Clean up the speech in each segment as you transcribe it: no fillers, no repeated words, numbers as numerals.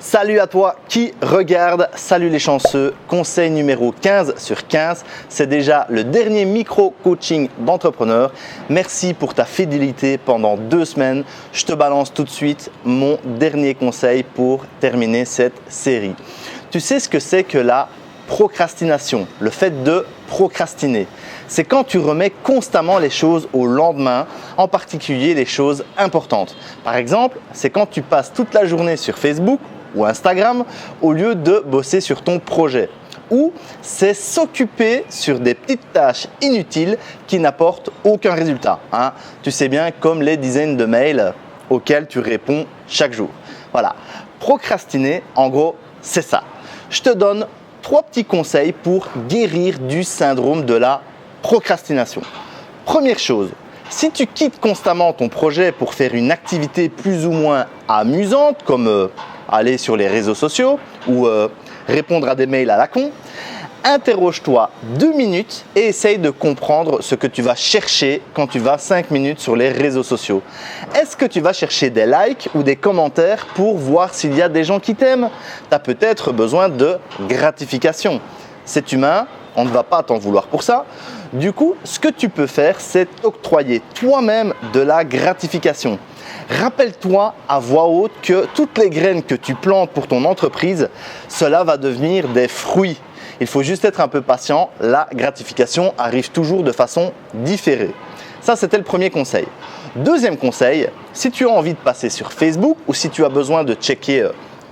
Salut à toi qui regarde, salut les chanceux, conseil numéro 15 sur 15, c'est déjà le dernier micro-coaching d'entrepreneur. Merci pour ta fidélité pendant 2 semaines. Je te balance tout de suite mon dernier conseil pour terminer cette série. Tu sais ce que c'est que la procrastination, le fait de procrastiner? C'est quand tu remets constamment les choses au lendemain, en particulier les choses importantes. Par exemple, c'est quand tu passes toute la journée sur Facebook ou Instagram au lieu de bosser sur ton projet. Ou c'est s'occuper sur des petites tâches inutiles qui n'apportent aucun résultat. Tu sais bien, comme les dizaines de mails auxquels tu réponds chaque jour. Voilà, procrastiner, en gros, c'est ça. Je te donne 3 petits conseils pour guérir du syndrome de la procrastination. Première chose, si tu quittes constamment ton projet pour faire une activité plus ou moins amusante, comme aller sur les réseaux sociaux ou répondre à des mails à la con, interroge-toi 2 minutes et essaye de comprendre ce que tu vas chercher quand tu vas 5 minutes sur les réseaux sociaux. Est-ce que tu vas chercher des likes ou des commentaires pour voir s'il y a des gens qui t'aiment? Tu as peut-être besoin de gratification. C'est humain, on ne va pas t'en vouloir pour ça. Du coup, ce que tu peux faire, c'est t'octroyer toi-même de la gratification. Rappelle-toi à voix haute que toutes les graines que tu plantes pour ton entreprise, cela va devenir des fruits. Il faut juste être un peu patient. La gratification arrive toujours de façon différée. Ça, c'était le premier conseil. Deuxième conseil, si tu as envie de passer sur Facebook ou si tu as besoin de checker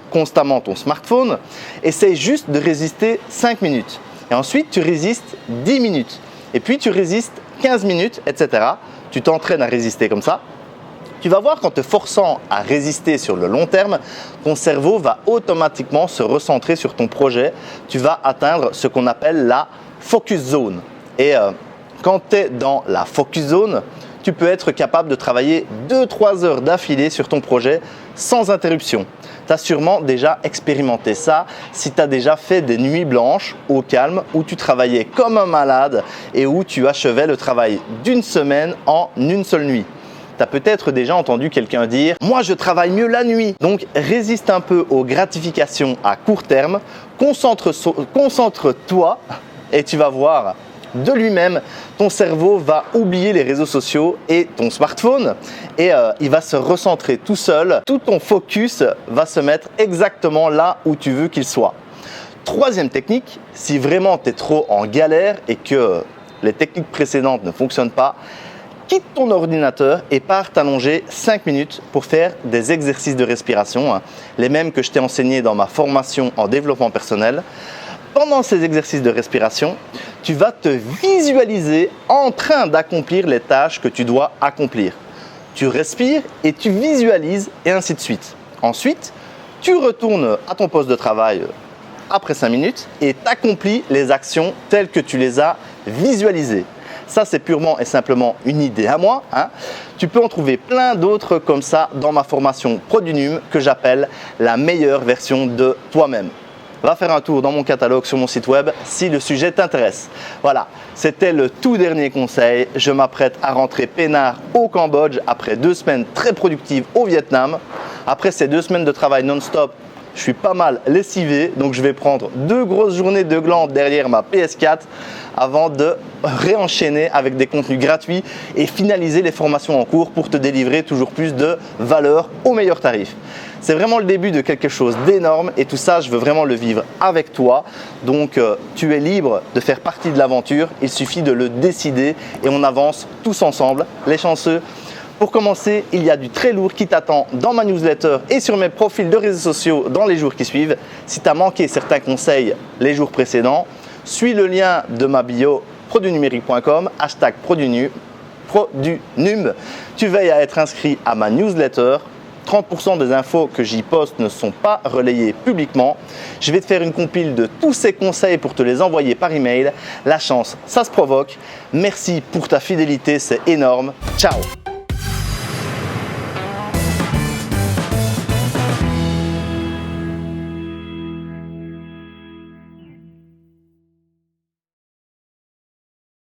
constamment ton smartphone, essaye juste de résister 5 minutes. Et ensuite, tu résistes 10 minutes. Et puis, tu résistes 15 minutes, etc. Tu t'entraînes à résister comme ça. Tu vas voir qu'en te forçant à résister sur le long terme, ton cerveau va automatiquement se recentrer sur ton projet. Tu vas atteindre ce qu'on appelle la focus zone. Et quand tu es dans la focus zone, tu peux être capable de travailler 2-3 heures d'affilée sur ton projet sans interruption. Tu as sûrement déjà expérimenté ça si tu as déjà fait des nuits blanches au calme où tu travaillais comme un malade et où tu achevais le travail d'une semaine en une seule nuit. Tu as peut-être déjà entendu quelqu'un dire « Moi, je travaille mieux la nuit ». Donc, résiste un peu aux gratifications à court terme, concentre-toi et tu vas voir de lui-même, ton cerveau va oublier les réseaux sociaux et ton smartphone et il va se recentrer tout seul. Tout ton focus va se mettre exactement là où tu veux qu'il soit. Troisième technique, si vraiment tu es trop en galère et que les techniques précédentes ne fonctionnent pas, quitte ton ordinateur et pars t'allonger 5 minutes pour faire des exercices de respiration, les mêmes que je t'ai enseignés dans ma formation en développement personnel. Pendant ces exercices de respiration, tu vas te visualiser en train d'accomplir les tâches que tu dois accomplir. Tu respires et tu visualises et ainsi de suite. Ensuite, tu retournes à ton poste de travail après 5 minutes et tu accomplis les actions telles que tu les as visualisées. Ça, c'est purement et simplement une idée à moi. Tu peux en trouver plein d'autres comme ça dans ma formation Produnum que j'appelle la meilleure version de toi-même. Va faire un tour dans mon catalogue sur mon site web si le sujet t'intéresse. Voilà, c'était le tout dernier conseil. Je m'apprête à rentrer peinard au Cambodge après 2 semaines très productives au Vietnam. Après ces 2 semaines de travail non-stop, je suis pas mal lessivé, donc je vais prendre 2 grosses journées de glandes derrière ma PS4 avant de réenchaîner avec des contenus gratuits et finaliser les formations en cours pour te délivrer toujours plus de valeur au meilleur tarif. C'est vraiment le début de quelque chose d'énorme et tout ça, je veux vraiment le vivre avec toi. Donc, tu es libre de faire partie de l'aventure. Il suffit de le décider et on avance tous ensemble, les chanceux. Pour commencer, il y a du très lourd qui t'attend dans ma newsletter et sur mes profils de réseaux sociaux dans les jours qui suivent. Si tu as manqué certains conseils les jours précédents, suis le lien de ma bio produnumérique.com, #Produnum. Tu veilles à être inscrit à ma newsletter. 30% des infos que j'y poste ne sont pas relayées publiquement. Je vais te faire une compile de tous ces conseils pour te les envoyer par email. La chance, ça se provoque. Merci pour ta fidélité, c'est énorme. Ciao!